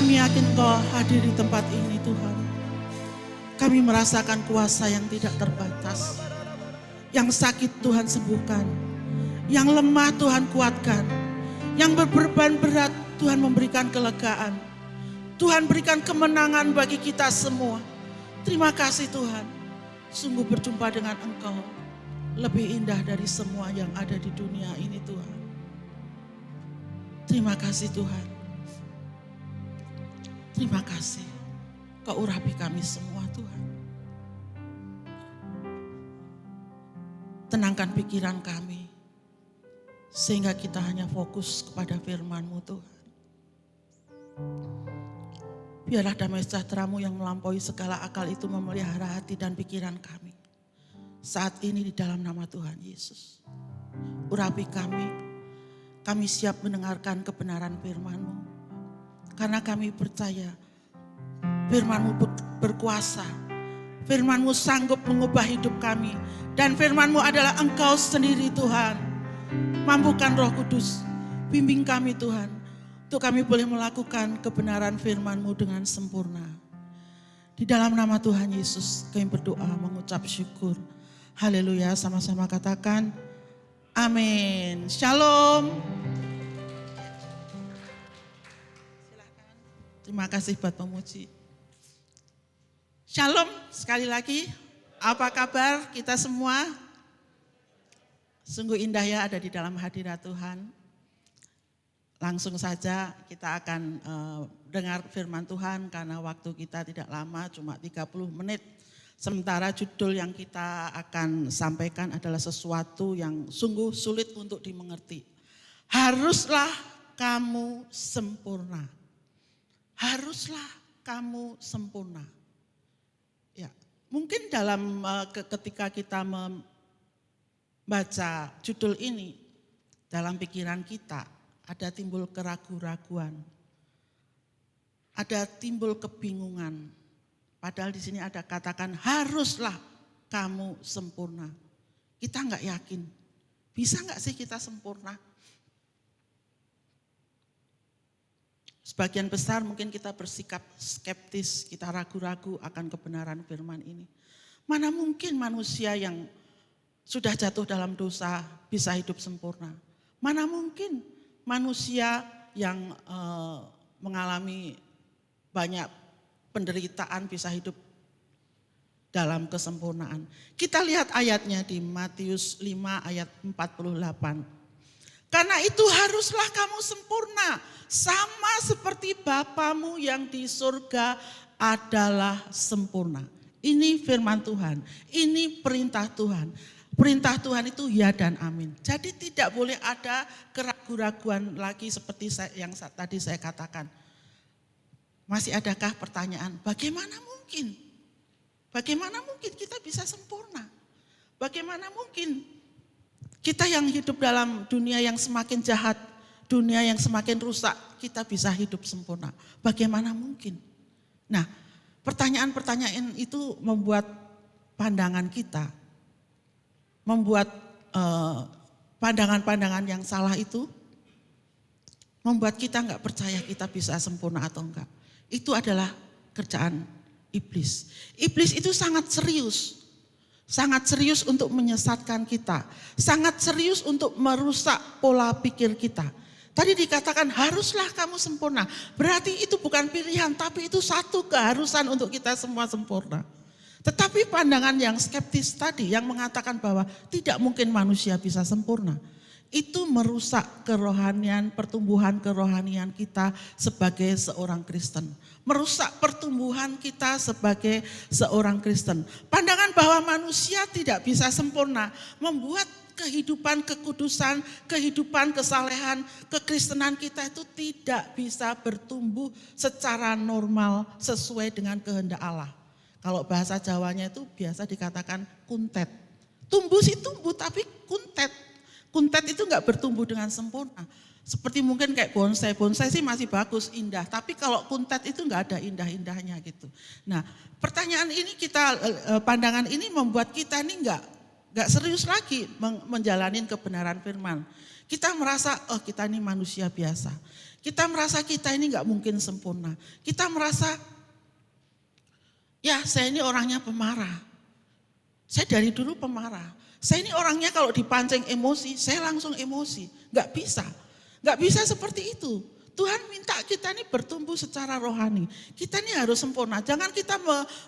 Kami yakin Kau hadir di tempat ini Tuhan. Kami merasakan kuasa yang tidak terbatas. Yang sakit Tuhan sembuhkan. Yang lemah Tuhan kuatkan. Yang berbeban berat Tuhan memberikan kelegaan. Tuhan berikan kemenangan bagi kita semua. Terima kasih Tuhan. Sungguh berjumpa dengan Engkau lebih indah dari semua yang ada di dunia ini Tuhan. Terima kasih Tuhan. Terima kasih. Kau urapi kami semua Tuhan. Tenangkan pikiran kami. Sehingga kita hanya fokus kepada firman-Mu Tuhan. Biarlah damai sejahtera-Mu yang melampaui segala akal itu memelihara hati dan pikiran kami. Saat ini di dalam nama Tuhan Yesus. Urapi kami. Kami siap mendengarkan kebenaran firman-Mu. Karena kami percaya firman-Mu berkuasa. Firman-Mu sanggup mengubah hidup kami. Dan firman-Mu adalah Engkau sendiri Tuhan. Mampukan Roh Kudus, bimbing kami Tuhan, untuk kami boleh melakukan kebenaran firman-Mu dengan sempurna. Di dalam nama Tuhan Yesus, kami berdoa mengucap syukur. Haleluya, sama-sama katakan, amin. Shalom. Silakan. Terima kasih buat pemuji. Shalom, sekali lagi, apa kabar kita semua? Sungguh indah ya ada di dalam hadirat Tuhan. Langsung saja kita akan dengar firman Tuhan karena waktu kita tidak lama, cuma 30 menit. Sementara judul yang kita akan sampaikan adalah sesuatu yang sungguh sulit untuk dimengerti. Haruslah kamu sempurna. Haruslah kamu sempurna. Ya, mungkin dalam ketika kita baca judul ini, dalam pikiran kita ada timbul keraguan-raguan, ada timbul kebingungan. Padahal di sini ada katakan haruslah kamu sempurna. Kita enggak yakin, bisa enggak sih kita sempurna? Sebagian besar mungkin kita bersikap skeptis, kita ragu-ragu akan kebenaran firman ini. Mana mungkin manusia yang sudah jatuh dalam dosa bisa hidup sempurna. Mana mungkin manusia yang mengalami banyak penderitaan bisa hidup dalam kesempurnaan. Kita lihat ayatnya di Matius 5 ayat 48. Karena itu haruslah kamu sempurna, sama seperti Bapamu yang di surga adalah sempurna. Ini firman Tuhan, ini perintah Tuhan. Perintah Tuhan itu ya dan amin. Jadi tidak boleh ada keraguan-raguan lagi seperti yang tadi saya katakan. Masih adakah pertanyaan, bagaimana mungkin? Bagaimana mungkin kita bisa sempurna? Bagaimana mungkin kita yang hidup dalam dunia yang semakin jahat, dunia yang semakin rusak, kita bisa hidup sempurna? Bagaimana mungkin? Nah, pertanyaan-pertanyaan itu membuat pandangan kita, membuat pandangan-pandangan yang salah itu membuat kita enggak percaya kita bisa sempurna atau enggak. Itu adalah kerjaan iblis. Iblis itu sangat serius untuk menyesatkan kita, sangat serius untuk merusak pola pikir kita. Tadi dikatakan haruslah kamu sempurna, berarti itu bukan pilihan tapi itu satu keharusan untuk kita semua sempurna. Tetapi pandangan yang skeptis tadi yang mengatakan bahwa tidak mungkin manusia bisa sempurna, itu merusak kerohanian, pertumbuhan kerohanian kita sebagai seorang Kristen. Merusak pertumbuhan kita sebagai seorang Kristen. Pandangan bahwa manusia tidak bisa sempurna membuat kehidupan kekudusan, kehidupan kesalehan, kekristenan kita itu tidak bisa bertumbuh secara normal sesuai dengan kehendak Allah. Kalau bahasa Jawanya itu biasa dikatakan kuntet. Tumbuh sih tumbuh tapi kuntet. Kuntet itu enggak bertumbuh dengan sempurna. Seperti mungkin kayak bonsai. Bonsai sih masih bagus, indah. Tapi kalau kuntet itu enggak ada indah-indahnya gitu. Nah, pertanyaan ini pandangan ini membuat kita ini enggak Gak serius lagi menjalani kebenaran firman. Kita merasa, oh kita ini manusia biasa. Kita merasa kita ini gak mungkin sempurna. Kita merasa, ya saya ini orangnya pemarah. Saya dari dulu pemarah. Saya ini orangnya kalau dipancing emosi, saya langsung emosi. Gak bisa. Gak bisa seperti itu. Tuhan minta kita ini bertumbuh secara rohani. Kita ini harus sempurna. Jangan kita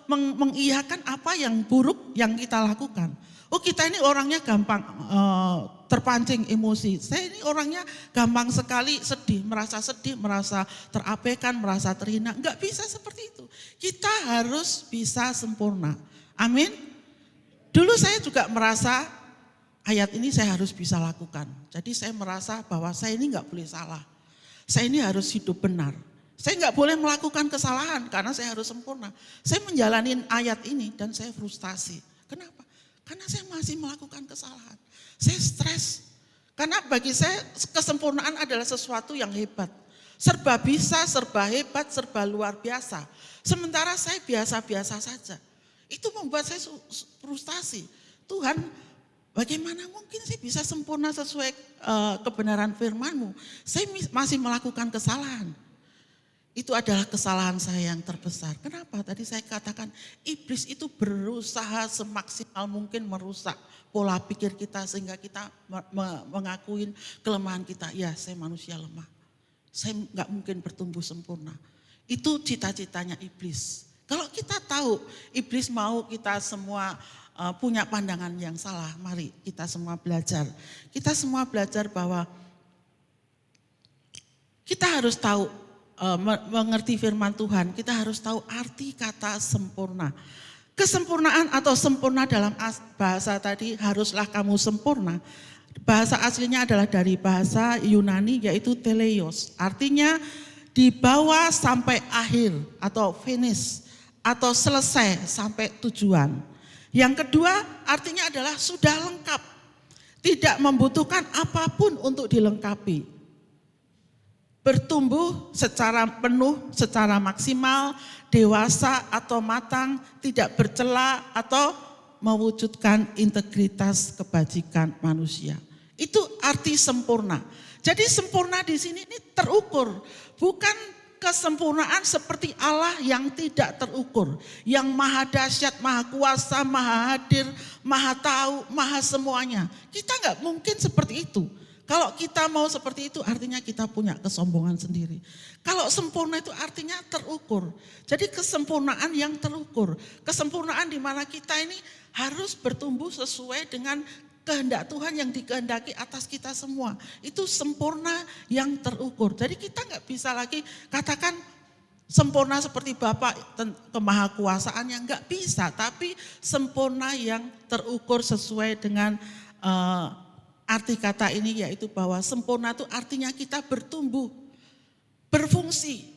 mengiyakan apa yang buruk yang kita lakukan. Oh kita ini orangnya gampang terpancing emosi. Saya ini orangnya gampang sekali sedih, merasa terabaikan, merasa terhina. Enggak bisa seperti itu. Kita harus bisa sempurna. Amin. Dulu saya juga merasa ayat ini saya harus bisa lakukan. Jadi saya merasa bahwa saya ini enggak boleh salah. Saya ini harus hidup benar. Saya enggak boleh melakukan kesalahan karena saya harus sempurna. Saya menjalani ayat ini dan saya frustasi. Kenapa? Karena saya masih melakukan kesalahan. Saya stres. Karena bagi saya kesempurnaan adalah sesuatu yang hebat. Serba bisa, serba hebat, serba luar biasa. Sementara saya biasa-biasa saja. Itu membuat saya frustasi. Tuhan, bagaimana mungkin saya bisa sempurna sesuai kebenaran firman-Mu? Saya masih melakukan kesalahan. Itu adalah kesalahan saya yang terbesar. Kenapa? Tadi saya katakan iblis itu berusaha semaksimal mungkin merusak pola pikir kita sehingga kita mengakuin kelemahan kita. Ya saya manusia lemah. Saya nggak mungkin bertumbuh sempurna. Itu cita-citanya iblis. Kalau kita tahu iblis mau kita semua punya pandangan yang salah, mari kita semua belajar. Kita semua belajar bahwa kita harus tahu mengerti firman Tuhan, kita harus tahu arti kata sempurna. Kesempurnaan atau sempurna dalam bahasa tadi haruslah kamu sempurna. Bahasa aslinya adalah dari bahasa Yunani yaitu teleios. Artinya dibawa sampai akhir atau finish atau selesai sampai tujuan. Yang kedua artinya adalah sudah lengkap. Tidak membutuhkan apapun untuk dilengkapi. Bertumbuh secara penuh, secara maksimal, dewasa atau matang, tidak bercela atau mewujudkan integritas kebajikan manusia. Itu arti sempurna. Jadi sempurna di sini ini terukur, bukan kesempurnaan seperti Allah yang tidak terukur, yang maha dahsyat, maha kuasa, maha hadir, maha tahu, maha semuanya. Kita nggak mungkin seperti itu. Kalau kita mau seperti itu artinya kita punya kesombongan sendiri. Kalau sempurna itu artinya terukur. Jadi kesempurnaan yang terukur. Kesempurnaan di mana kita ini harus bertumbuh sesuai dengan kehendak Tuhan yang dikehendaki atas kita semua. Itu sempurna yang terukur. Jadi kita nggak bisa lagi katakan sempurna seperti Bapa kemahakuasaannya. Nggak bisa, tapi sempurna yang terukur sesuai dengan arti kata ini yaitu bahwa sempurna itu artinya kita bertumbuh, berfungsi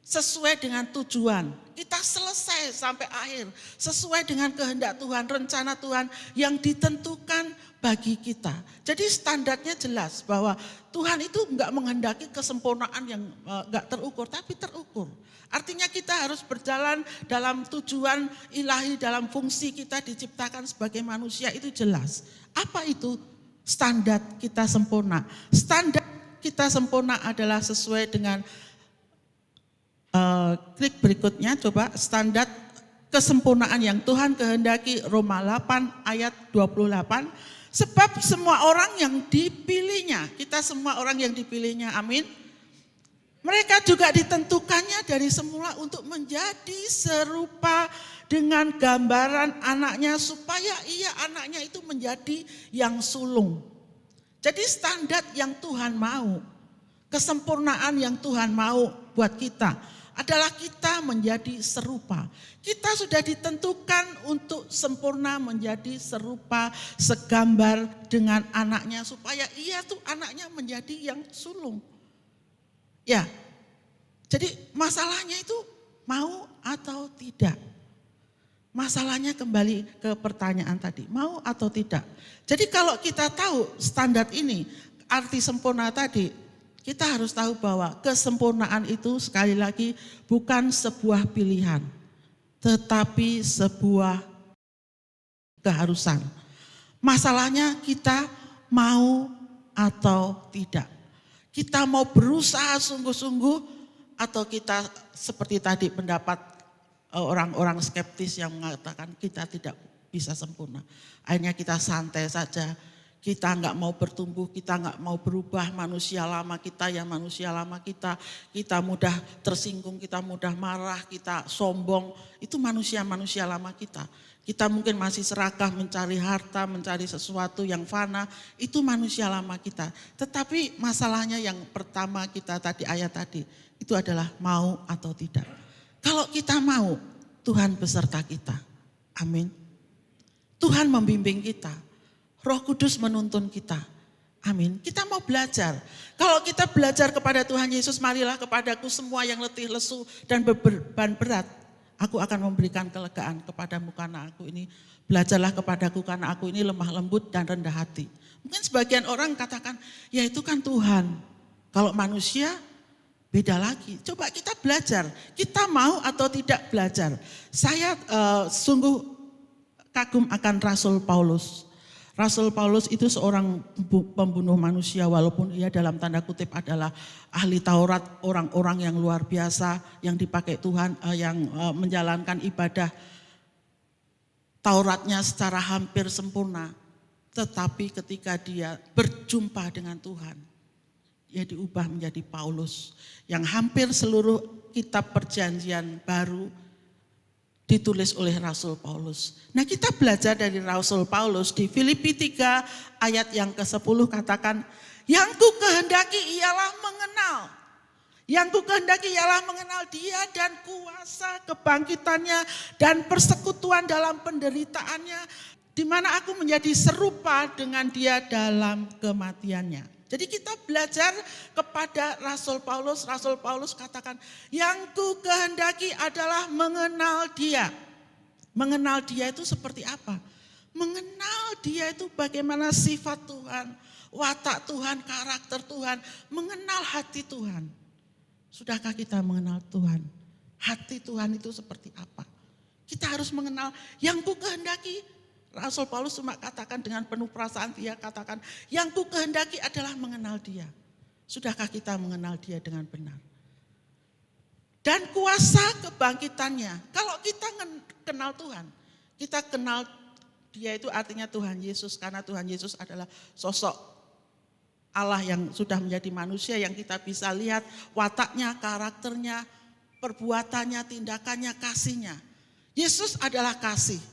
sesuai dengan tujuan. Kita selesai sampai akhir sesuai dengan kehendak Tuhan, rencana Tuhan yang ditentukan bagi kita. Jadi standarnya jelas bahwa Tuhan itu enggak menghendaki kesempurnaan yang enggak terukur, tapi terukur. Artinya kita harus berjalan dalam tujuan ilahi, dalam fungsi kita diciptakan sebagai manusia itu jelas. Apa itu? Standar kita sempurna. Standar kita sempurna adalah sesuai dengan klik berikutnya coba standar kesempurnaan yang Tuhan kehendaki Roma 8 ayat 28. Sebab semua orang yang dipilihnya, kita semua orang yang dipilihnya, amin. Mereka juga ditentukannya dari semula untuk menjadi serupa dengan gambaran anaknya supaya anaknya itu menjadi yang sulung. Jadi standar yang Tuhan mau, kesempurnaan yang Tuhan mau buat kita adalah kita menjadi serupa. Kita sudah ditentukan untuk sempurna menjadi serupa, segambar dengan anaknya supaya anaknya menjadi yang sulung. Ya, jadi masalahnya itu mau atau tidak. Masalahnya kembali ke pertanyaan tadi, mau atau tidak. Jadi kalau kita tahu standar ini, arti sempurna tadi, kita harus tahu bahwa kesempurnaan itu sekali lagi bukan sebuah pilihan, tetapi sebuah keharusan. Masalahnya kita mau atau tidak. Kita mau berusaha sungguh-sungguh atau kita seperti tadi pendapat orang-orang skeptis yang mengatakan kita tidak bisa sempurna. Akhirnya kita santai saja, kita enggak mau bertumbuh, kita enggak mau berubah, manusia lama kita ya manusia lama kita mudah tersinggung, kita mudah marah, kita sombong, itu manusia-manusia lama kita. Kita mungkin masih serakah mencari harta, mencari sesuatu yang fana, itu manusia lama kita. Tetapi masalahnya yang pertama kita tadi, ayat tadi, itu adalah mau atau tidak. Kalau kita mau, Tuhan beserta kita. Amin. Tuhan membimbing kita. Roh Kudus menuntun kita. Amin. Kita mau belajar. Kalau kita belajar kepada Tuhan Yesus, marilah kepadaku semua yang letih, lesu, dan beban berat. Aku akan memberikan kelegaan kepadamu karena aku ini, belajarlah kepadaku karena aku ini lemah lembut dan rendah hati. Mungkin sebagian orang katakan, ya itu kan Tuhan. Kalau manusia beda lagi. Coba kita belajar, kita mau atau tidak belajar. Saya sungguh kagum akan Rasul Paulus. Rasul Paulus itu seorang pembunuh manusia walaupun ia dalam tanda kutip adalah ahli Taurat, orang-orang yang luar biasa yang dipakai Tuhan, yang menjalankan ibadah Tauratnya secara hampir sempurna. Tetapi ketika dia berjumpa dengan Tuhan, dia diubah menjadi Paulus yang hampir seluruh kitab perjanjian baru ditulis oleh Rasul Paulus. Nah kita belajar dari Rasul Paulus di Filipi 3 ayat yang ke-10 katakan, yang ku kehendaki ialah mengenal. Yang ku kehendaki ialah mengenal dia dan kuasa kebangkitannya dan persekutuan dalam penderitaannya, di mana aku menjadi serupa dengan dia dalam kematiannya. Jadi kita belajar kepada Rasul Paulus. Rasul Paulus katakan, yang ku kehendaki adalah mengenal dia. Mengenal dia itu seperti apa? Mengenal dia itu bagaimana sifat Tuhan, watak Tuhan, karakter Tuhan, mengenal hati Tuhan. Sudahkah kita mengenal Tuhan? Hati Tuhan itu seperti apa? Kita harus mengenal yang ku kehendaki. Rasul Paulus cuma katakan dengan penuh perasaan, dia katakan yang ku kehendaki adalah mengenal dia. Sudahkah kita mengenal dia dengan benar? Dan kuasa kebangkitannya. Kalau kita kenal Tuhan, kita kenal dia itu artinya Tuhan Yesus. Karena Tuhan Yesus adalah sosok Allah yang sudah menjadi manusia yang kita bisa lihat wataknya, karakternya, perbuatannya, tindakannya, kasihnya. Yesus adalah kasih.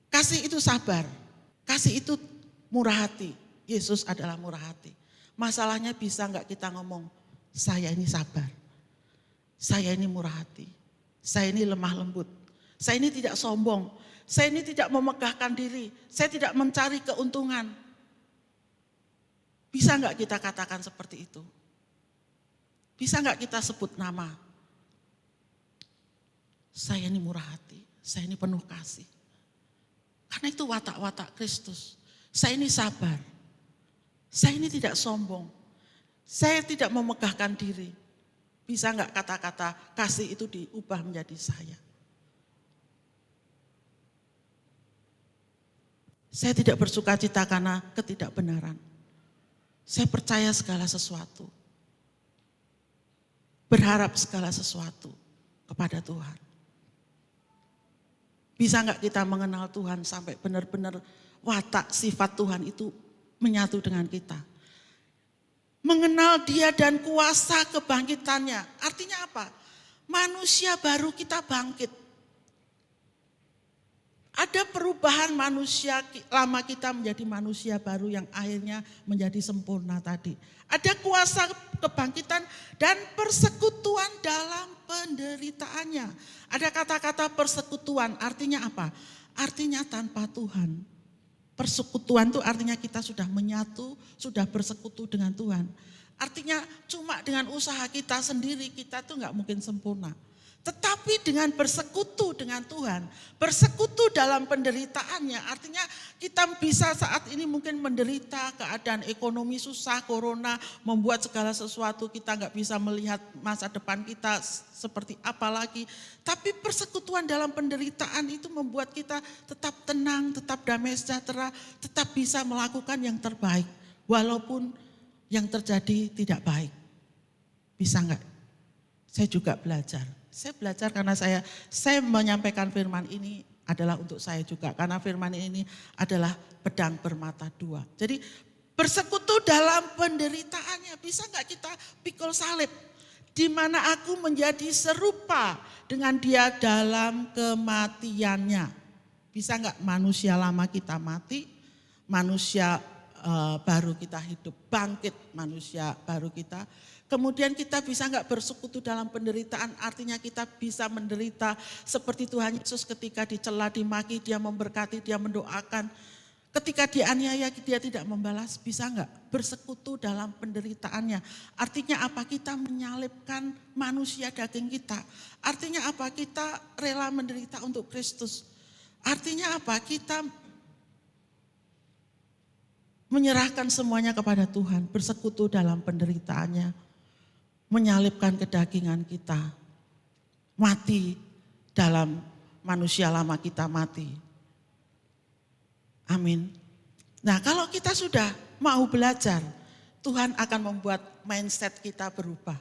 Kasih itu sabar, kasih itu murah hati. Yesus adalah murah hati. Masalahnya bisa enggak kita ngomong, saya ini sabar, saya ini murah hati, saya ini lemah lembut, saya ini tidak sombong, saya ini tidak memegahkan diri, saya tidak mencari keuntungan. Bisa enggak kita katakan seperti itu? Bisa enggak kita sebut nama? Saya ini murah hati, saya ini penuh kasih. Karena itu watak-watak Kristus. Saya ini sabar. Saya ini tidak sombong. Saya tidak memegahkan diri. Bisa enggak kata-kata kasih itu diubah menjadi saya? Saya tidak bersuka cita karena ketidakbenaran. Saya percaya segala sesuatu. Berharap segala sesuatu kepada Tuhan. Bisa enggak kita mengenal Tuhan sampai benar-benar watak sifat Tuhan itu menyatu dengan kita. Mengenal dia dan kuasa kebangkitannya. Artinya apa? Manusia baru kita bangkit. Ada perubahan manusia lama kita menjadi manusia baru yang akhirnya menjadi sempurna tadi. Ada kuasa kebangkitan dan persekutuan dalam penderitaannya. Ada kata-kata persekutuan, artinya apa? Artinya tanpa Tuhan. Persekutuan itu artinya kita sudah menyatu, sudah bersekutu dengan Tuhan. Artinya cuma dengan usaha kita sendiri, kita tuh gak mungkin sempurna. Tetapi dengan bersekutu dengan Tuhan, bersekutu dalam penderitaannya, artinya kita bisa saat ini mungkin menderita keadaan ekonomi susah, corona membuat segala sesuatu kita nggak bisa melihat masa depan kita seperti apa lagi. Tapi persekutuan dalam penderitaan itu membuat kita tetap tenang, tetap damai sejahtera, tetap bisa melakukan yang terbaik. Walaupun yang terjadi tidak baik. Bisa enggak? Saya juga belajar. Saya belajar karena saya menyampaikan firman ini adalah untuk saya juga. Karena firman ini adalah pedang bermata dua. Jadi bersekutu dalam penderitaannya. Bisa enggak kita pikul salib? Di mana aku menjadi serupa dengan dia dalam kematiannya. Bisa enggak manusia lama kita mati, manusia baru kita hidup, bangkit manusia baru kita. Kemudian kita bisa enggak bersekutu dalam penderitaan, artinya kita bisa menderita seperti Tuhan Yesus ketika dicela, dimaki, dia memberkati, dia mendoakan. Ketika dianiaya dia tidak membalas, bisa enggak bersekutu dalam penderitaannya. Artinya apa? Kita menyalibkan manusia daging kita. Artinya apa? Kita rela menderita untuk Kristus. Artinya apa? Kita menyerahkan semuanya kepada Tuhan, bersekutu dalam penderitaannya. Menyalibkan kedagingan kita, mati dalam manusia lama kita mati. Amin. Nah, kalau kita sudah mau belajar, Tuhan akan membuat mindset kita berubah.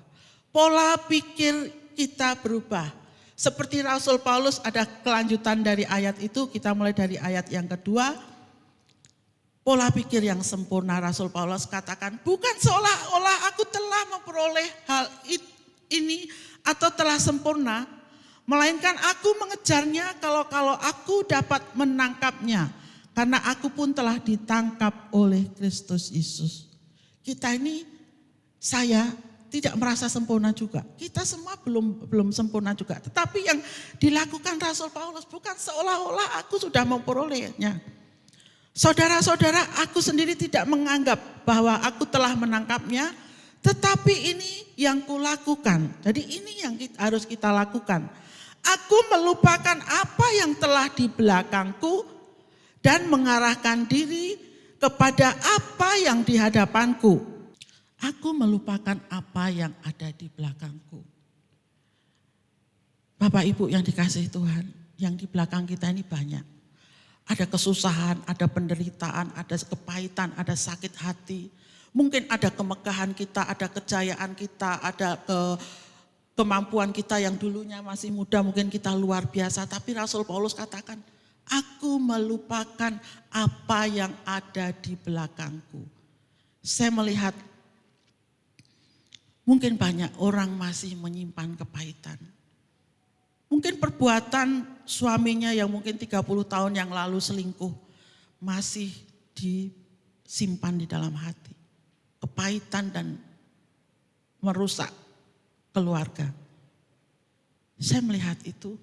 Pola pikir kita berubah. Seperti Rasul Paulus, ada kelanjutan dari ayat itu, kita mulai dari ayat yang kedua. Pola pikir yang sempurna, Rasul Paulus katakan, bukan seolah-olah aku telah memperoleh hal ini atau telah sempurna, melainkan aku mengejarnya kalau aku dapat menangkapnya, karena aku pun telah ditangkap oleh Kristus Yesus. Kita ini, saya tidak merasa sempurna juga. Kita semua belum sempurna juga. Tetapi yang dilakukan Rasul Paulus bukan seolah-olah aku sudah memperolehnya. Saudara-saudara, aku sendiri tidak menganggap bahwa aku telah menangkapnya, tetapi ini yang kulakukan. Jadi ini yang harus kita lakukan. Aku melupakan apa yang telah di belakangku dan mengarahkan diri kepada apa yang di hadapanku. Aku melupakan apa yang ada di belakangku. Bapak Ibu yang dikasihi Tuhan, yang di belakang kita ini banyak. Ada kesusahan, ada penderitaan, ada kepahitan, ada sakit hati. Mungkin ada kemegahan kita, ada kejayaan kita, ada kemampuan kita yang dulunya masih muda, mungkin kita luar biasa. Tapi Rasul Paulus katakan, aku melupakan apa yang ada di belakangku. Saya melihat mungkin banyak orang masih menyimpan kepahitan. Mungkin perbuatan suaminya yang mungkin 30 tahun yang lalu selingkuh masih disimpan di dalam hati. Kepahitan dan merusak keluarga. Saya melihat itu.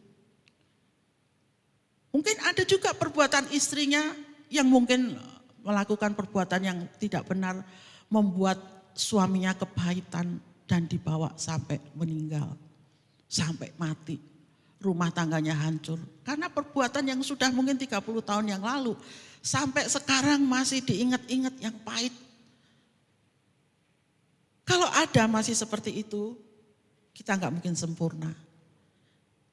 Mungkin ada juga perbuatan istrinya yang mungkin melakukan perbuatan yang tidak benar, membuat suaminya kepahitan dan dibawa sampai meninggal, sampai mati. Rumah tangganya hancur. Karena perbuatan yang sudah mungkin 30 tahun yang lalu. Sampai sekarang masih diingat-ingat yang pahit. Kalau ada masih seperti itu, kita nggak mungkin sempurna.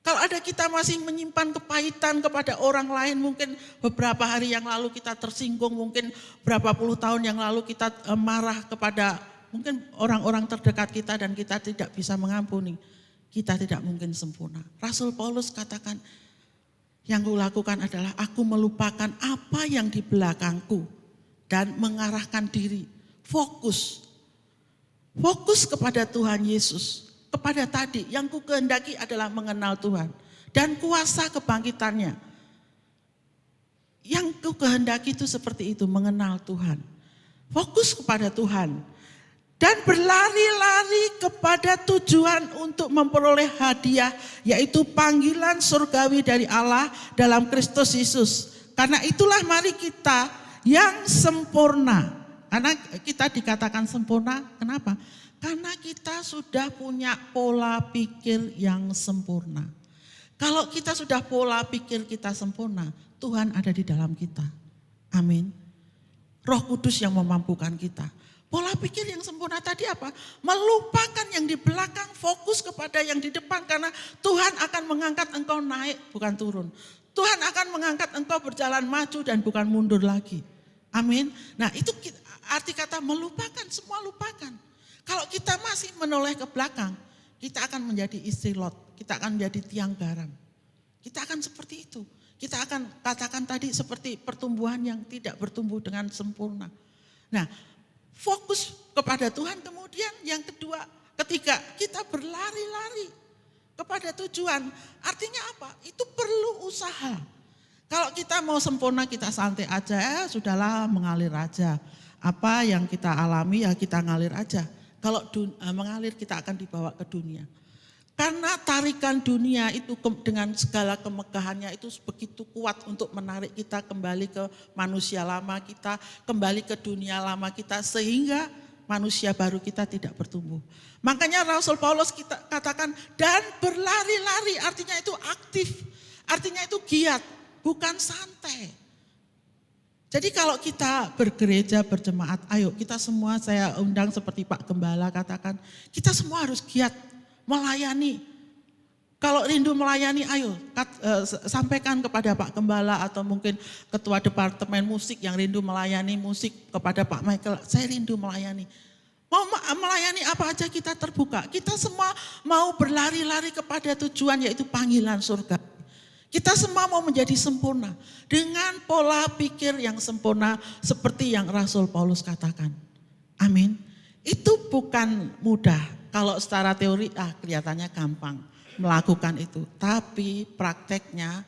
Kalau ada kita masih menyimpan kepahitan kepada orang lain, mungkin beberapa hari yang lalu kita tersinggung, mungkin berapa puluh tahun yang lalu kita marah kepada mungkin orang-orang terdekat kita dan kita tidak bisa mengampuni. Kita tidak mungkin sempurna. Rasul Paulus katakan, yang kulakukan adalah aku melupakan apa yang di belakangku dan mengarahkan diri. Fokus kepada Tuhan Yesus. Kepada tadi, yang ku kehendaki adalah mengenal Tuhan. Dan kuasa kebangkitannya. Yang ku kehendaki itu seperti itu, mengenal Tuhan. Fokus kepada Tuhan. Dan berlari-lari kepada tujuan untuk memperoleh hadiah, yaitu panggilan surgawi dari Allah dalam Kristus Yesus. Karena itulah mari kita yang sempurna Karena kita dikatakan sempurna, kenapa? Karena kita sudah punya pola pikir yang sempurna. Kalau kita sudah pola pikir kita sempurna, Tuhan ada di dalam kita. Amin. Roh Kudus yang memampukan kita. Pola pikir yang sempurna tadi apa? Melupakan yang di belakang, fokus kepada yang di depan. Karena Tuhan akan mengangkat engkau naik, bukan turun. Tuhan akan mengangkat engkau berjalan maju dan bukan mundur lagi. Amin. Nah itu arti kata melupakan, semua lupakan. Kalau kita masih menoleh ke belakang, kita akan menjadi istri Lot. Kita akan menjadi tiang garam. Kita akan seperti itu. Kita akan katakan tadi seperti pertumbuhan yang tidak bertumbuh dengan sempurna. Nah, fokus kepada Tuhan, kemudian yang kedua, ketika kita berlari-lari kepada tujuan, artinya apa? Itu perlu usaha. Kalau kita mau sempurna, kita santai aja, sudahlah mengalir aja. Apa yang kita alami ya kita ngalir aja. Kalau mengalir kita akan dibawa ke dunia. Karena tarikan dunia itu dengan segala kemegahannya itu begitu kuat untuk menarik kita kembali ke manusia lama kita, kembali ke dunia lama kita sehingga manusia baru kita tidak bertumbuh. Makanya Rasul Paulus kita katakan dan berlari-lari artinya itu aktif, artinya itu giat, bukan santai. Jadi kalau kita bergereja, berjemaat, ayo kita semua saya undang seperti Pak Gembala katakan, kita semua harus giat melayani. Kalau rindu melayani, ayo sampaikan kepada Pak Gembala atau mungkin Ketua Departemen Musik yang rindu melayani musik kepada Pak Michael, saya rindu melayani. Mau melayani apa aja kita terbuka. Kita semua mau berlari-lari kepada tujuan yaitu panggilan surga. Kita semua mau menjadi sempurna dengan pola pikir yang sempurna seperti yang Rasul Paulus katakan. Amin. Itu bukan mudah. Kalau secara teori kelihatannya gampang melakukan itu. Tapi prakteknya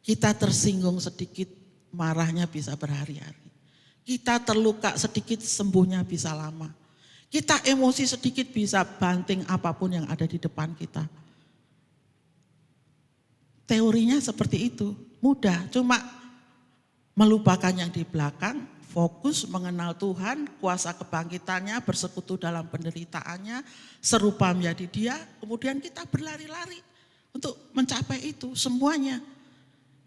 kita tersinggung sedikit marahnya bisa berhari-hari. Kita terluka sedikit sembuhnya bisa lama. Kita emosi sedikit bisa banting apapun yang ada di depan kita. Teorinya seperti itu, mudah, cuma melupakan yang di belakang, fokus mengenal Tuhan, kuasa kebangkitannya, bersekutu dalam penderitaannya, serupa menjadi Dia, kemudian kita berlari-lari untuk mencapai itu semuanya.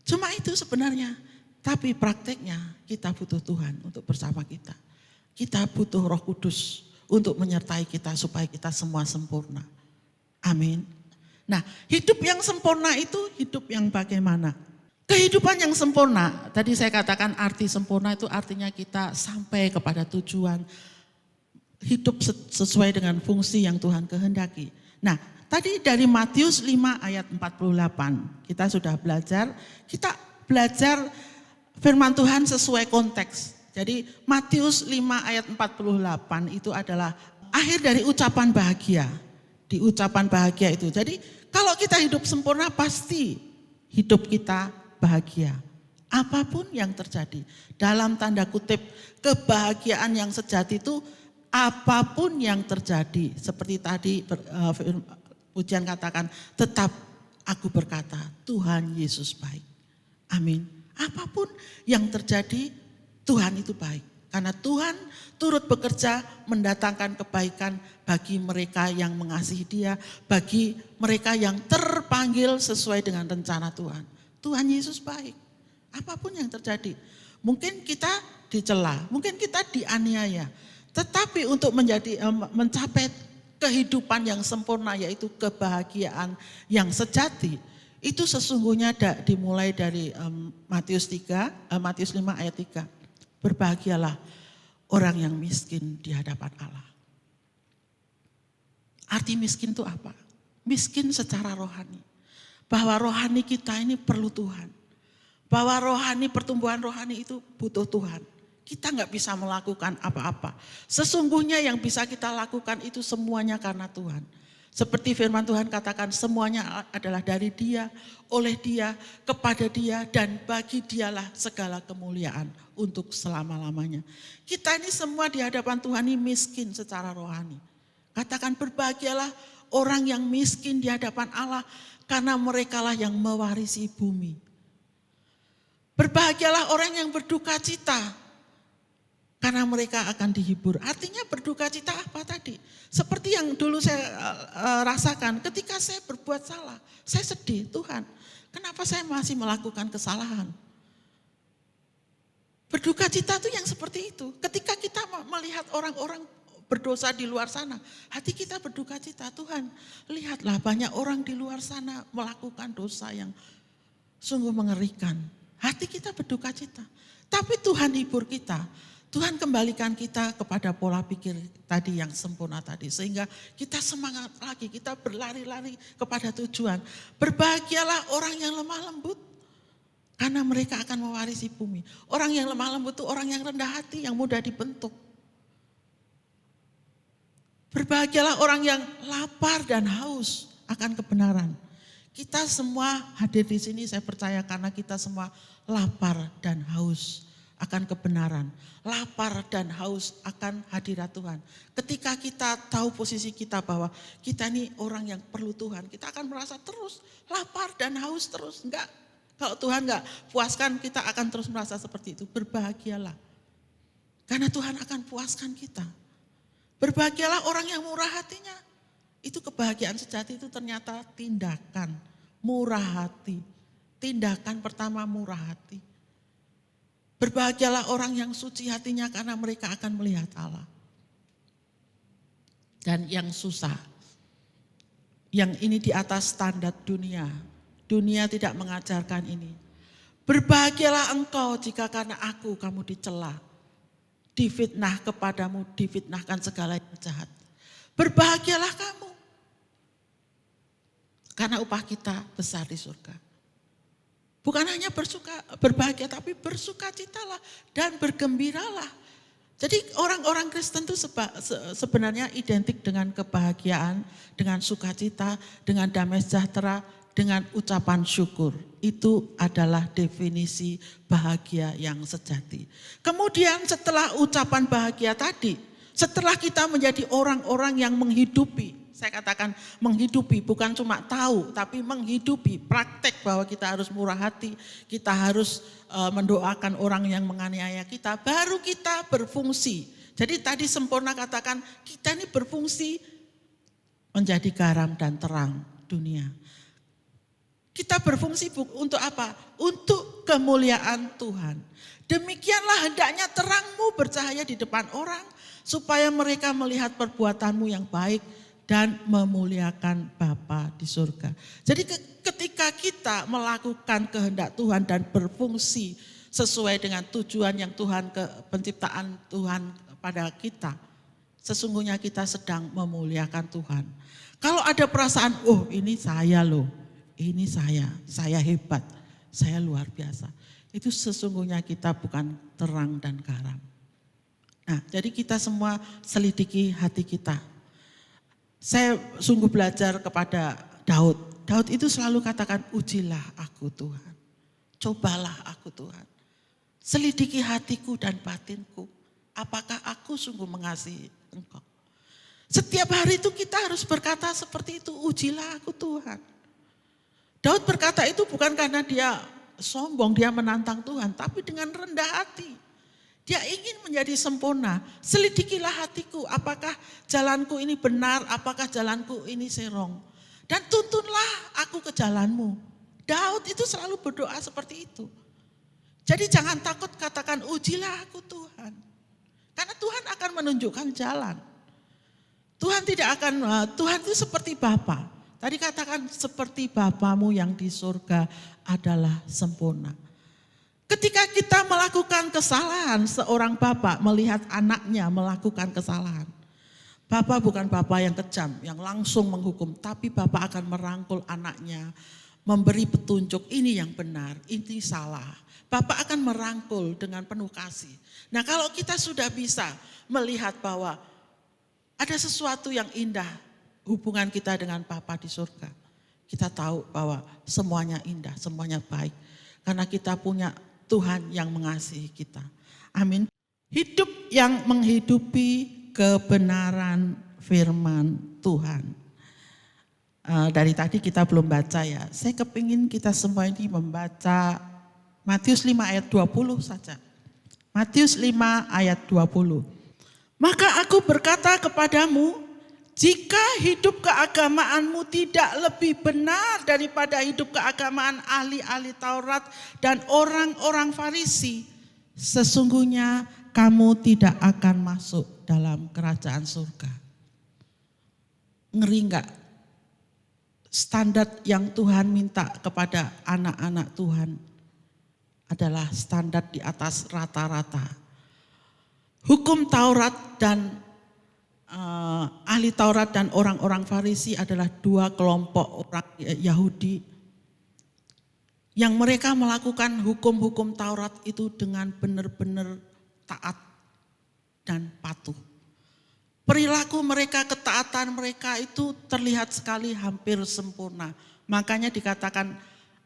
Cuma itu sebenarnya, tapi prakteknya kita butuh Tuhan untuk bersama kita. Kita butuh Roh Kudus untuk menyertai kita supaya kita semua sempurna. Amin. Nah, hidup yang sempurna itu hidup yang bagaimana? Kehidupan yang sempurna, tadi saya katakan arti sempurna itu artinya kita sampai kepada tujuan, hidup sesuai dengan fungsi yang Tuhan kehendaki. Nah, tadi dari Matius 5 ayat 48, kita sudah belajar, kita belajar firman Tuhan sesuai konteks. Jadi Matius 5 ayat 48 itu adalah akhir dari ucapan bahagia. Di ucapan bahagia itu. Jadi kalau kita hidup sempurna pasti hidup kita bahagia. Apapun yang terjadi. Dalam tanda kutip kebahagiaan yang sejati itu apapun yang terjadi. Seperti tadi pujian katakan tetap aku berkata Tuhan Yesus baik. Amin. Apapun yang terjadi Tuhan itu baik. Karena Tuhan turut bekerja mendatangkan kebaikan bagi mereka yang mengasihi Dia, bagi mereka yang terpanggil sesuai dengan rencana Tuhan. Tuhan Yesus baik, apapun yang terjadi. Mungkin kita dicela, mungkin kita dianiaya. Tetapi untuk mencapai kehidupan yang sempurna yaitu kebahagiaan yang sejati. Itu sesungguhnya dimulai dari Matius 5 ayat 3. Berbahagialah orang yang miskin di hadapan Allah. Arti miskin itu apa? Miskin secara rohani. Bahwa rohani kita ini perlu Tuhan. Bahwa rohani, pertumbuhan rohani itu butuh Tuhan. Kita nggak bisa melakukan apa-apa. Sesungguhnya yang bisa kita lakukan itu semuanya karena Tuhan. Seperti firman Tuhan katakan semuanya adalah dari Dia, oleh Dia, kepada Dia, dan bagi Dialah segala kemuliaan untuk selama-lamanya. Kita ini semua di hadapan Tuhan ini miskin secara rohani. Katakan berbahagialah orang yang miskin di hadapan Allah karena merekalah yang mewarisi bumi. Berbahagialah orang yang berduka cita karena mereka akan dihibur. Artinya berduka cita apa tadi? Seperti yang dulu saya rasakan ketika saya berbuat salah. Saya sedih, Tuhan, kenapa saya masih melakukan kesalahan? Berduka cita itu yang seperti itu. Ketika kita melihat orang-orang berdosa di luar sana, hati kita berduka cita. Tuhan, lihatlah banyak orang di luar sana melakukan dosa yang sungguh mengerikan. Hati kita berduka cita. Tapi Tuhan hibur kita. Tuhan kembalikan kita kepada pola pikir tadi yang sempurna tadi. Sehingga kita semangat lagi, kita berlari-lari kepada tujuan. Berbahagialah orang yang lemah lembut, karena mereka akan mewarisi bumi. Orang yang lemah lembut itu orang yang rendah hati, yang mudah dibentuk. Berbahagialah orang yang lapar dan haus akan kebenaran. Kita semua hadir di sini, saya percaya karena kita semua lapar dan haus akan kebenaran. Lapar dan haus akan hadirat Tuhan. Ketika kita tahu posisi kita bahwa kita ini orang yang perlu Tuhan, kita akan merasa terus lapar dan haus terus. Enggak, kalau Tuhan enggak puaskan, kita akan terus merasa seperti itu. Berbahagialah, karena Tuhan akan puaskan kita. Berbahagialah orang yang murah hatinya. Itu kebahagiaan sejati itu ternyata tindakan, murah hati. Tindakan pertama murah hati. Berbahagialah orang yang suci hatinya karena mereka akan melihat Allah. Dan yang susah, yang ini di atas standar dunia. Dunia tidak mengajarkan ini. Berbahagialah engkau jika karena aku kamu dicela. Difitnah kepadamu, difitnahkan segala yang jahat. Berbahagialah kamu. Karena upah kita besar di surga. Bukan hanya berbahagia, tapi bersukacitalah dan bergembiralah. Jadi orang-orang Kristen itu sebenarnya identik dengan kebahagiaan, dengan sukacita, dengan damai sejahtera, dengan ucapan syukur. Itu adalah definisi bahagia yang sejati. Kemudian setelah ucapan bahagia tadi, setelah kita menjadi orang-orang yang menghidupi, saya katakan menghidupi, bukan cuma tahu, tapi menghidupi, praktek bahwa kita harus murah hati, kita harus mendoakan orang yang menganiaya kita, baru kita berfungsi. Jadi tadi sempurna katakan kita ini berfungsi menjadi garam dan terang dunia. Kita berfungsi untuk apa? Untuk kemuliaan Tuhan. Demikianlah hendaknya terangmu bercahaya di depan orang, supaya mereka melihat perbuatanmu yang baik dan memuliakan Bapa di surga. Jadi ketika kita melakukan kehendak Tuhan dan berfungsi sesuai dengan tujuan yang Tuhan, penciptaan Tuhan pada kita, sesungguhnya kita sedang memuliakan Tuhan. Kalau ada perasaan, oh ini saya loh, ini saya hebat, saya luar biasa. Itu sesungguhnya kita bukan terang dan garam. Nah, jadi kita semua selidiki hati kita. Saya sungguh belajar kepada Daud. Daud itu selalu katakan, ujilah aku Tuhan. Cobalah aku Tuhan. Selidiki hatiku dan batinku. Apakah aku sungguh mengasihi Engkau? Setiap hari itu kita harus berkata seperti itu, ujilah aku Tuhan. Daud berkata itu bukan karena dia sombong, dia menantang Tuhan, tapi dengan rendah hati. Dia ingin menjadi sempurna. Selidikilah hatiku, apakah jalanku ini benar, apakah jalanku ini serong. Dan tuntunlah aku ke jalanmu. Daud itu selalu berdoa seperti itu. Jadi jangan takut katakan ujilah aku Tuhan. Karena Tuhan akan menunjukkan jalan. Tuhan itu seperti Bapa. Tadi katakan seperti Bapamu yang di surga adalah sempurna. Ketika kita melakukan kesalahan, seorang bapak melihat anaknya melakukan kesalahan. Bapak bukan bapak yang kejam, yang langsung menghukum, tapi bapak akan merangkul anaknya, memberi petunjuk ini yang benar, ini salah. Bapak akan merangkul dengan penuh kasih. Nah, kalau kita sudah bisa melihat bahwa ada sesuatu yang indah hubungan kita dengan Bapa di surga. Kita tahu bahwa semuanya indah, semuanya baik. Karena kita punya Tuhan yang mengasihi kita. Amin. Hidup yang menghidupi kebenaran firman Tuhan. Dari tadi kita belum baca ya. Saya kepingin kita semua ini membaca Matius 5 ayat 20 saja. Matius 5 ayat 20. Maka aku berkata kepadamu, jika hidup keagamaanmu tidak lebih benar daripada hidup keagamaan ahli-ahli Taurat dan orang-orang Farisi, sesungguhnya kamu tidak akan masuk dalam kerajaan surga. Ngeri enggak? Standar yang Tuhan minta kepada anak-anak Tuhan adalah standar di atas rata-rata. Hukum Taurat dan ahli Taurat dan orang-orang Farisi adalah dua kelompok orang Yahudi yang mereka melakukan hukum-hukum Taurat itu dengan benar-benar taat dan patuh. Perilaku mereka, ketaatan mereka itu terlihat sekali hampir sempurna. Makanya dikatakan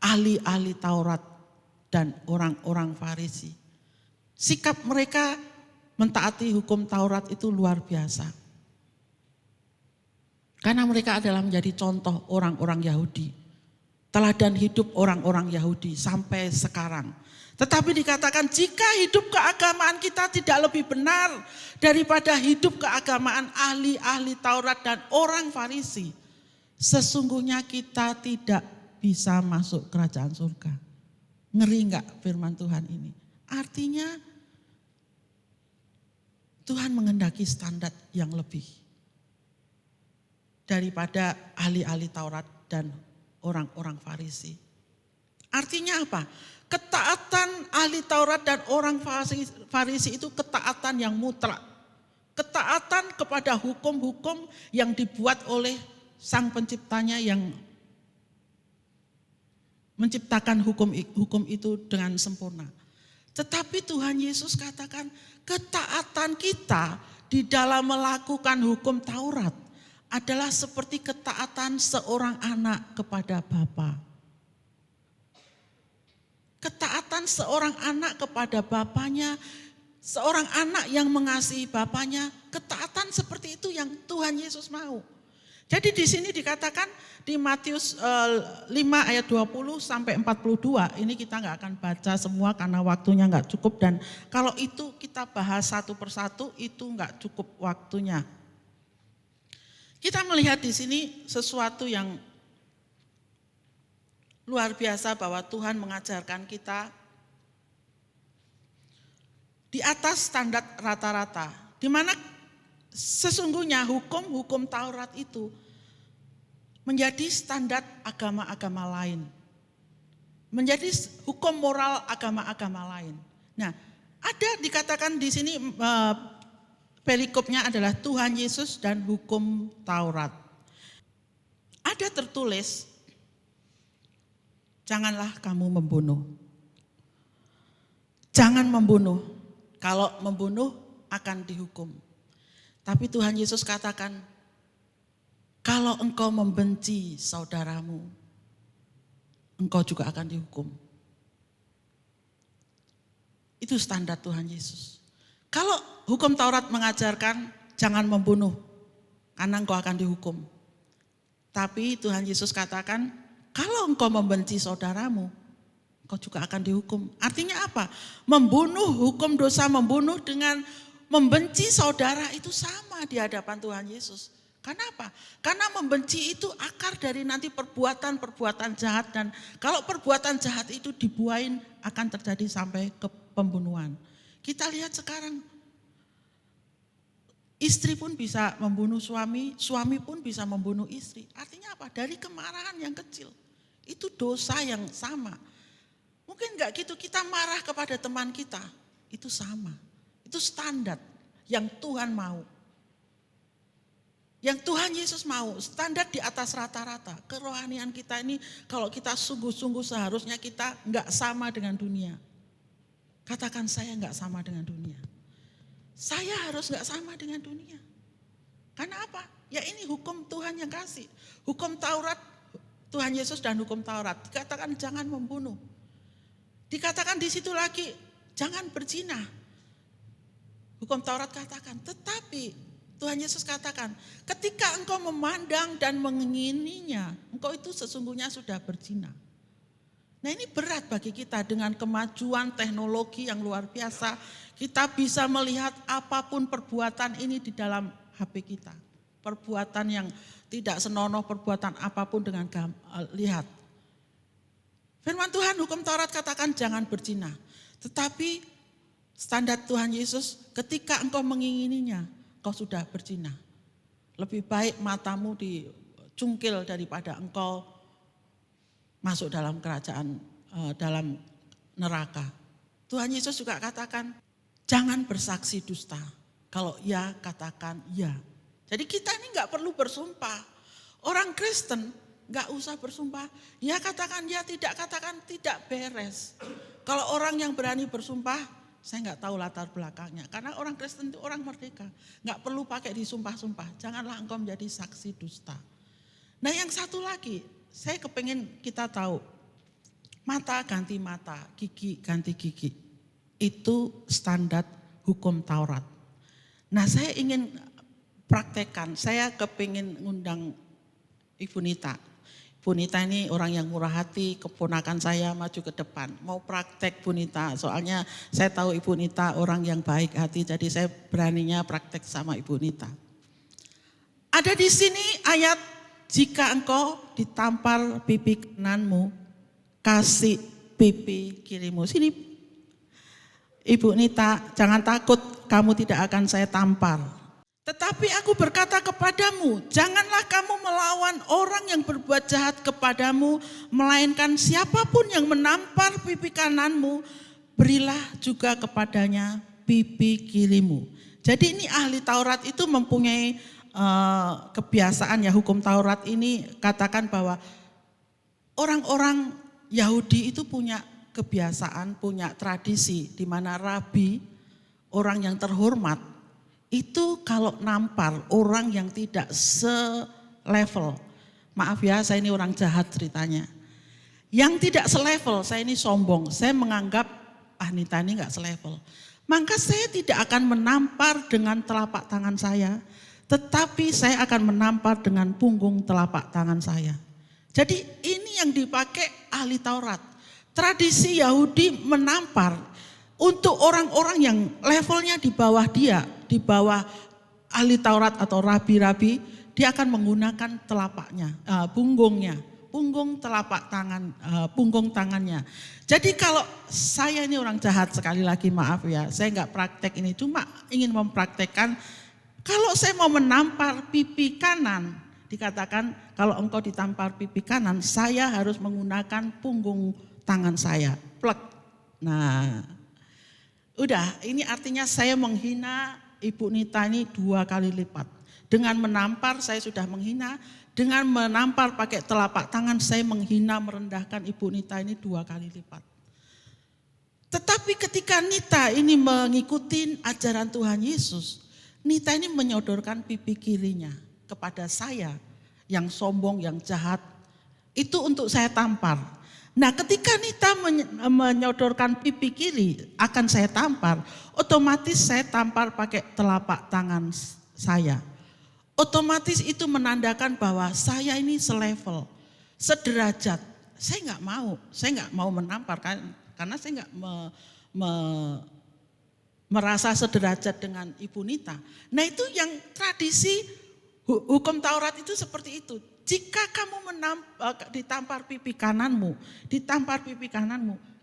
ahli-ahli Taurat dan orang-orang Farisi. Sikap mereka mentaati hukum Taurat itu luar biasa. Karena mereka adalah menjadi contoh orang-orang Yahudi. Teladan hidup orang-orang Yahudi sampai sekarang. Tetapi dikatakan jika hidup keagamaan kita tidak lebih benar daripada hidup keagamaan ahli-ahli Taurat dan orang Farisi, sesungguhnya kita tidak bisa masuk kerajaan surga. Ngeri enggak firman Tuhan ini? Artinya Tuhan menghendaki standar yang lebih daripada ahli-ahli Taurat dan orang-orang Farisi. Artinya apa? Ketaatan ahli Taurat dan orang Farisi itu ketaatan yang mutlak. Ketaatan kepada hukum-hukum yang dibuat oleh Sang Penciptanya yang menciptakan hukum itu dengan sempurna. Tetapi Tuhan Yesus katakan ketaatan kita di dalam melakukan hukum Taurat adalah seperti ketaatan seorang anak kepada bapa. Ketaatan seorang anak kepada bapaknya, seorang anak yang mengasihi bapaknya, ketaatan seperti itu yang Tuhan Yesus mau. Jadi di sini dikatakan di Matius 5 ayat 20 sampai 42, ini kita nggak akan baca semua karena waktunya nggak cukup dan kalau itu kita bahas satu persatu itu nggak cukup waktunya. Kita melihat di sini sesuatu yang luar biasa bahwa Tuhan mengajarkan kita di atas standar rata-rata, di mana sesungguhnya hukum-hukum Taurat itu menjadi standar agama-agama lain, menjadi hukum moral agama-agama lain. Nah, ada dikatakan di sini perikopnya adalah Tuhan Yesus dan hukum Taurat. Ada tertulis, janganlah kamu membunuh. Jangan membunuh. Kalau membunuh akan dihukum. Tapi Tuhan Yesus katakan, kalau engkau membenci saudaramu, engkau juga akan dihukum. Itu standar Tuhan Yesus. Kalau hukum Taurat mengajarkan jangan membunuh, karena engkau akan dihukum. Tapi Tuhan Yesus katakan, kalau engkau membenci saudaramu, engkau juga akan dihukum. Artinya apa? Membunuh, hukum dosa membunuh dengan membenci saudara itu sama di hadapan Tuhan Yesus. Karena apa? Karena membenci itu akar dari nanti perbuatan-perbuatan jahat. Dan kalau perbuatan jahat itu dibuahin akan terjadi sampai ke pembunuhan. Kita lihat sekarang, istri pun bisa membunuh suami, suami pun bisa membunuh istri. Artinya apa? Dari kemarahan yang kecil. Itu dosa yang sama. Mungkin enggak gitu, kita marah kepada teman kita. Itu sama. Itu standar yang Tuhan mau. Yang Tuhan Yesus mau, standar di atas rata-rata. Kerohanian kita ini kalau kita sungguh-sungguh seharusnya kita enggak sama dengan dunia. Katakan saya enggak sama dengan dunia. Saya harus enggak sama dengan dunia. Karena apa? Ya ini hukum Tuhan yang kasih. Hukum Taurat, Tuhan Yesus dan hukum Taurat. Dikatakan jangan membunuh. Dikatakan di situ lagi jangan berzina. Hukum Taurat katakan, tetapi Tuhan Yesus katakan, ketika engkau memandang dan mengingininya, engkau itu sesungguhnya sudah berzina. Nah ini berat bagi kita dengan kemajuan teknologi yang luar biasa. Kita bisa melihat apapun perbuatan ini di dalam HP kita. Perbuatan yang tidak senonoh, perbuatan apapun dengan lihat. Firman Tuhan hukum Taurat katakan jangan berzina. Tetapi standar Tuhan Yesus ketika engkau mengingininya, engkau sudah berzina. Lebih baik matamu dicungkil daripada engkau masuk dalam kerajaan, dalam neraka. Tuhan Yesus juga katakan, jangan bersaksi dusta. Kalau ya, katakan ya. Jadi kita ini enggak perlu bersumpah. Orang Kristen enggak usah bersumpah. Ya katakan ya, tidak katakan tidak, beres. Kalau orang yang berani bersumpah, saya enggak tahu latar belakangnya. Karena orang Kristen itu orang merdeka. Enggak perlu pakai disumpah-sumpah. Janganlah engkau menjadi saksi dusta. Nah yang satu lagi, saya kepengen kita tahu, mata ganti mata, gigi ganti gigi. Itu standar hukum Taurat. Nah saya ingin praktekkan, saya kepengen ngundang Ibu Nita. Ibu Nita ini orang yang murah hati, keponakan saya maju ke depan. Mau praktek Bu Nita, soalnya saya tahu Ibu Nita orang yang baik hati, jadi saya beraninya praktek sama Ibu Nita. Ada di sini ayat, jika engkau ditampar pipi kananmu, kasih pipi kirimu. Sini Ibu Nita, jangan takut, kamu tidak akan saya tampar. Tetapi aku berkata kepadamu, janganlah kamu melawan orang yang berbuat jahat kepadamu, melainkan siapapun yang menampar pipi kananmu, berilah juga kepadanya pipi kirimu. Jadi ini ahli Taurat itu mempunyai kebiasaan ya, hukum Taurat ini katakan bahwa orang-orang Yahudi itu punya kebiasaan, punya tradisi di mana rabi, orang yang terhormat, itu kalau nampar orang yang tidak selevel, maaf ya saya ini orang jahat ceritanya, yang tidak selevel, saya ini sombong, saya menganggap Nita ini gak selevel, maka saya tidak akan menampar dengan telapak tangan saya, tetapi saya akan menampar dengan punggung telapak tangan saya. Jadi ini yang dipakai ahli Taurat. Tradisi Yahudi menampar untuk orang-orang yang levelnya di bawah dia, di bawah ahli Taurat atau rabi-rabi, dia akan menggunakan telapaknya, punggungnya, punggung telapak tangan, punggung tangannya. Jadi kalau saya ini orang jahat, sekali lagi maaf ya, saya enggak praktek ini, cuma ingin mempraktekkan. Kalau saya mau menampar pipi kanan, dikatakan kalau engkau ditampar pipi kanan, saya harus menggunakan punggung tangan saya, plek. Nah, udah, ini artinya saya menghina Ibu Nita ini 2 kali lipat. Dengan menampar saya sudah menghina, dengan menampar pakai telapak tangan saya menghina, merendahkan Ibu Nita ini 2 kali lipat. Tetapi ketika Nita ini mengikuti ajaran Tuhan Yesus, Nita ini menyodorkan pipi kirinya kepada saya yang sombong, yang jahat, itu untuk saya tampar. Nah ketika Nita menyodorkan pipi kiri akan saya tampar, otomatis saya tampar pakai telapak tangan saya. Otomatis itu menandakan bahwa saya ini selevel, sederajat. Saya nggak mau menampar karena saya nggak merasa sederajat dengan Ibu Nita. Nah itu yang tradisi hukum Taurat itu seperti itu. Jika kamu ditampar pipi kananmu,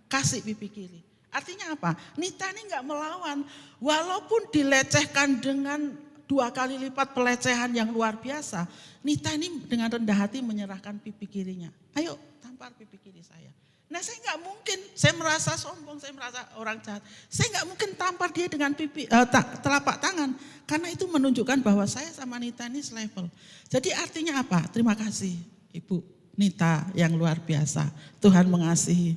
kasih pipi kiri. Artinya apa? Nita ini enggak melawan. Walaupun dilecehkan dengan 2 kali lipat pelecehan yang luar biasa, Nita ini dengan rendah hati menyerahkan pipi kirinya. Ayo tampar pipi kiri saya. Nah saya enggak mungkin, saya merasa sombong, saya merasa orang jahat. Saya enggak mungkin tampar dia dengan telapak tangan. Karena itu menunjukkan bahwa saya sama Nita ini selevel. Jadi artinya apa? Terima kasih Ibu Nita yang luar biasa. Tuhan mengasihi.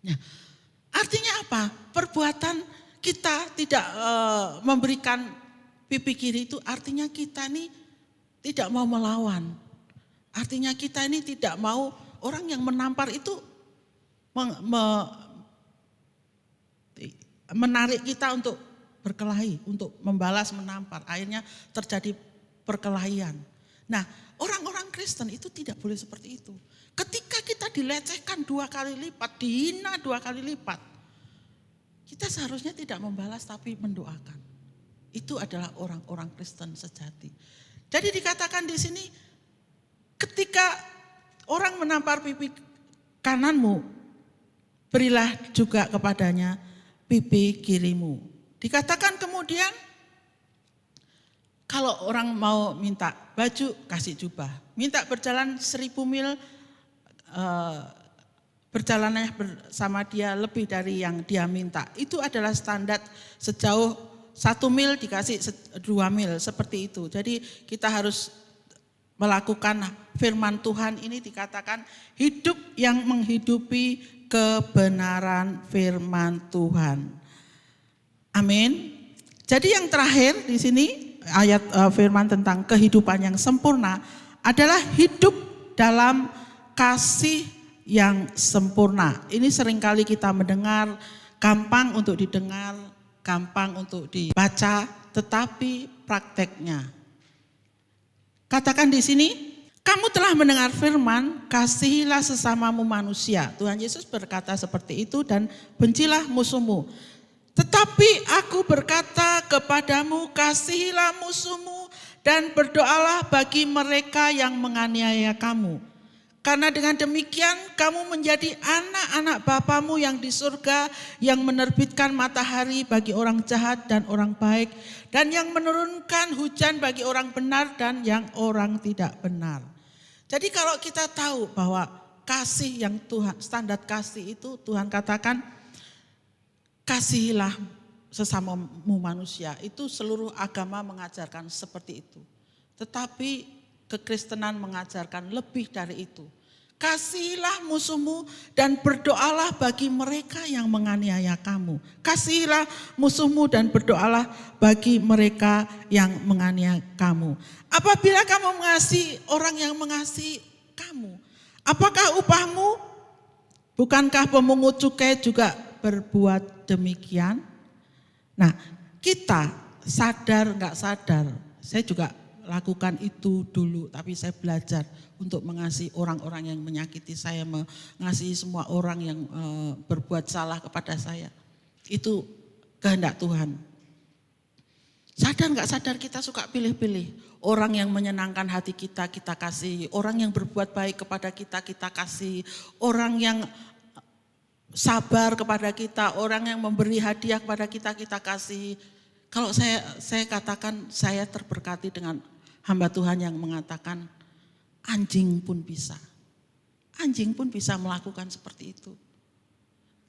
Nah, artinya apa? Perbuatan kita tidak memberikan pipi kiri itu artinya kita ini tidak mau melawan. Artinya kita ini tidak mau orang yang menampar itu menarik kita untuk berkelahi, untuk membalas menampar. Akhirnya terjadi perkelahian. Nah, orang-orang Kristen itu tidak boleh seperti itu. Ketika kita dilecehkan 2 kali lipat, dihina 2 kali lipat. Kita seharusnya tidak membalas tapi mendoakan. Itu adalah orang-orang Kristen sejati. Jadi dikatakan di sini, ketika orang menampar pipi kananmu, berilah juga kepadanya pipi kirimu. Dikatakan kemudian, kalau orang mau minta baju, kasih jubah. Minta berjalan 1000 mil, perjalanannya bersama dia lebih dari yang dia minta. Itu adalah standar sejauh 1 mil dikasih 2 mil, seperti itu. Jadi kita harus melakukan firman Tuhan ini, dikatakan hidup yang menghidupi kebenaran firman Tuhan. Amin. Jadi yang terakhir di sini ayat firman tentang kehidupan yang sempurna adalah hidup dalam kasih yang sempurna. Ini seringkali kita mendengar, gampang untuk didengar, gampang untuk dibaca, tetapi prakteknya. Katakan di sini, kamu telah mendengar firman, kasihilah sesamamu manusia. Tuhan Yesus berkata seperti itu, dan bencilah musuhmu. Tetapi aku berkata kepadamu, kasihilah musuhmu dan berdoalah bagi mereka yang menganiaya kamu. Karena dengan demikian kamu menjadi anak-anak Bapamu yang di surga, yang menerbitkan matahari bagi orang jahat dan orang baik, dan yang menurunkan hujan bagi orang benar dan yang orang tidak benar. Jadi kalau kita tahu bahwa kasih yang Tuhan, standar kasih itu Tuhan katakan, kasihilah sesamamu manusia. Itu seluruh agama mengajarkan seperti itu. Tetapi kekristenan mengajarkan lebih dari itu. Kasihilah musuhmu dan berdoalah bagi mereka yang menganiaya kamu. Kasihilah musuhmu dan berdoalah bagi mereka yang menganiaya kamu. Apabila kamu mengasihi orang yang mengasihi kamu, apakah upahmu? Bukankah pemungut cukai juga berbuat demikian? Nah, kita sadar nggak sadar, saya juga lakukan itu dulu, tapi saya belajar untuk mengasihi orang-orang yang menyakiti saya, mengasihi semua orang yang berbuat salah kepada saya. Itu kehendak Tuhan. Sadar nggak sadar kita suka pilih-pilih. Orang yang menyenangkan hati kita, kita kasih. Orang yang berbuat baik kepada kita, kita kasih. Orang yang sabar kepada kita, orang yang memberi hadiah kepada kita, kita kasih. Kalau saya katakan saya terberkati dengan hamba Tuhan yang mengatakan anjing pun bisa. Anjing pun bisa melakukan seperti itu.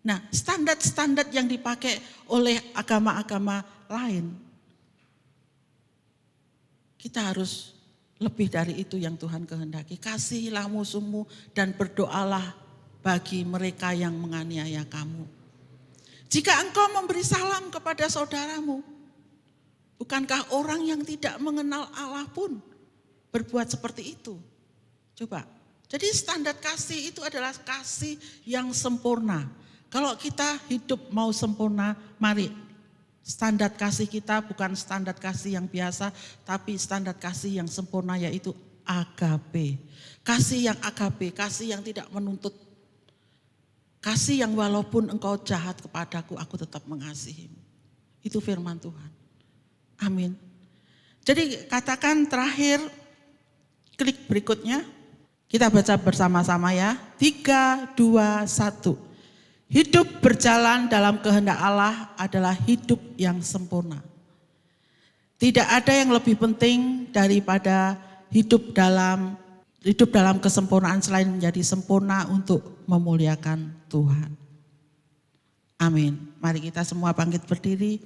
Nah, standar-standar yang dipakai oleh agama-agama lain, kita harus lebih dari itu yang Tuhan kehendaki. Kasihilah musuhmu dan berdoalah bagi mereka yang menganiaya kamu. Jika engkau memberi salam kepada saudaramu, bukankah orang yang tidak mengenal Allah pun berbuat seperti itu? Coba. Jadi standar kasih itu adalah kasih yang sempurna. Kalau kita hidup mau sempurna, mari standar kasih kita bukan standar kasih yang biasa, tapi standar kasih yang sempurna, yaitu agape. Kasih yang agape, kasih yang tidak menuntut. Kasih yang walaupun engkau jahat kepadaku, aku tetap mengasihimu. Itu firman Tuhan. Amin. Jadi katakan terakhir, klik berikutnya. Kita baca bersama-sama ya. 3, 2, 1. Hidup berjalan dalam kehendak Allah adalah hidup yang sempurna. Tidak ada yang lebih penting daripada hidup dalam kesempurnaan selain menjadi sempurna untuk memuliakan Tuhan. Amin. Mari kita semua bangkit berdiri.